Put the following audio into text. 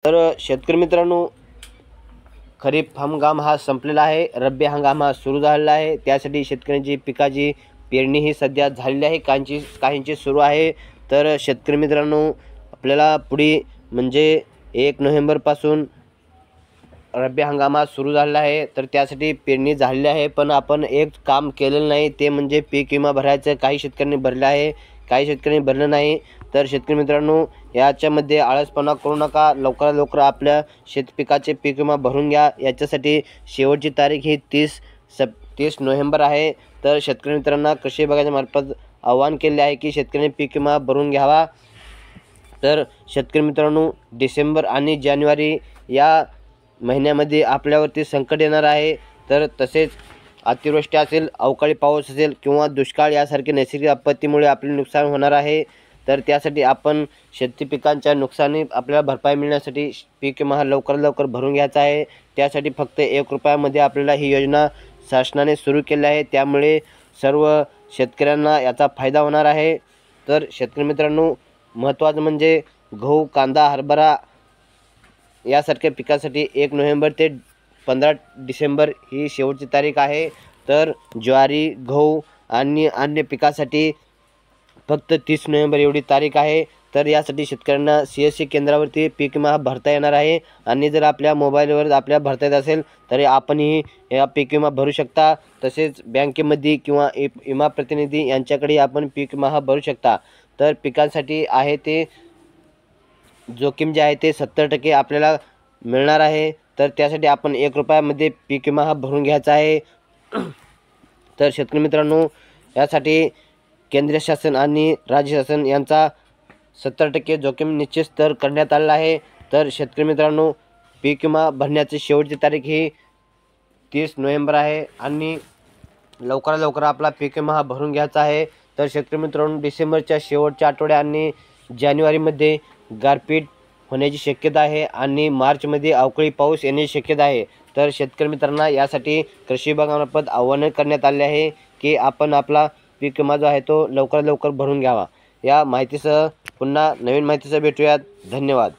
तर शेतकरी मित्रांनो, खरीप हंगाम हा संपलेला आहे, रब्बी हंगाम हा सुरू झालेला आहे। त्यासाठी शेतकऱ्यांची पिकाची पेरणी ही सध्या झालेली आहे, काहींची सुरू आहे। तर शेतकरी मित्रांनो, आपल्याला पुढे म्हणजे 1 नोव्हेंबरपासून रब्बी हंगाम हा सुरू झालेला आहे। तर त्यासाठी पेरणी झालेली आहे, पण आपण एक काम केलेलं नाही, ते म्हणजे पीक विमा भरायचं। काही शेतकऱ्यांनी भरला आहे, काही शेतकऱ्यांनी भरलं नाही। तर शेतकरी मित्रांनो, याच्यामध्ये आळसपणा करू नका, लवकरात लवकर आपल्या शेतपिकाचे पीक विमा भरून घ्या। याच्यासाठी शेवटची तारीख ही 30 नोव्हेंबर आहे। तर शेतकरी मित्रांना कृषी विभागाच्या मार्फत आवाहन केले आहे की शेतकऱ्यांनी पीक विमा भरून घ्यावा। तर शेतकरी मित्रांनो, डिसेंबर आणि जानेवारी या महिन्यामध्ये आपल्यावरती संकट येणार आहे। तर तसेच अतिवृष्टी असेल, अवकाळी पाऊस असेल किंवा दुष्काळ यासारखे नैसर्गिक आपत्तीमुळे आपले नुकसान होणार आहे। तर त्यासाठी आपण शेती पिकांच्या नुकसानी आपल्याला भरपाई मिळण्यासाठी पीक विमा लवकरात लवकर भरून घ्यायचा आहे। त्यासाठी फक्त 1 रुपयामध्ये आपल्याला ही योजना शासनाने सुरू केली आहे, त्यामुळे सर्व शेतकऱ्यांना याचा फायदा होणार आहे। तर शेतकरी मित्रांनो, महत्त्वाचं म्हणजे गहू, कांदा, हरभरा यासारख्या पिकासाठी 1 नोव्हेंबर ते 15 डिसेंबर ही शेवटची तारीख आहे। तर ज्वारी, गहू आणि अन्य पिकासाठी फक्त 30 नोव्हेंबर एवढी तारीख आहे। तर यासाठी शेतकऱ्यांना CSC केंद्रावरती पीक विमा भरता येणार आहे। आणि जर आपल्या मोबाईलवर आपल्याला भरता येत असेल तर आपणही या पीक विमा भरू शकता। तसेच बँकेमध्ये किंवा विमा प्रतिनिधी यांच्याकडे आपण पीक विमा भरू शकता। तर पिकांसाठी आहे ते जोखीम जे आहे ते 70% आपल्याला मिळणार आहे। तर त्यासाठी आपण 1 रुपयामध्ये पीक विमा भरून घ्यायचा आहे। तर शेतकरी मित्रांनो, यासाठी केंद्र शासन आणि राज्य शासन यांचा 70% जोखीम निश्चित स्तर करण्यात आलेला आहे। तर शेतकरी मित्रांनो, पीक विमा भरण्याची शेवटची तारीख ही 30 नोव्हेंबर आहे आणि लवकरात लवकर आपला पीक विमा भरून घ्यायचा आहे। तर शेतकरी मित्रांनो, डिसेंबरच्या शेवटच्या आठवड्यात आणि जानेवारीमध्ये गारपीट होण्याची शक्यता आहे आणि मार्चमध्ये अवकाळी पाऊस येण्याची शक्यता आहे। तर शेतकरी मित्रांना यासाठी कृषी विभागामार्फत आवाहन करण्यात आले आहे की आपण आपला पीक विमा जो आहे तो लवकरात लवकर भरून घ्यावा। या माहितीसह पुन्हा नवीन माहितीसह भेटूयात। धन्यवाद।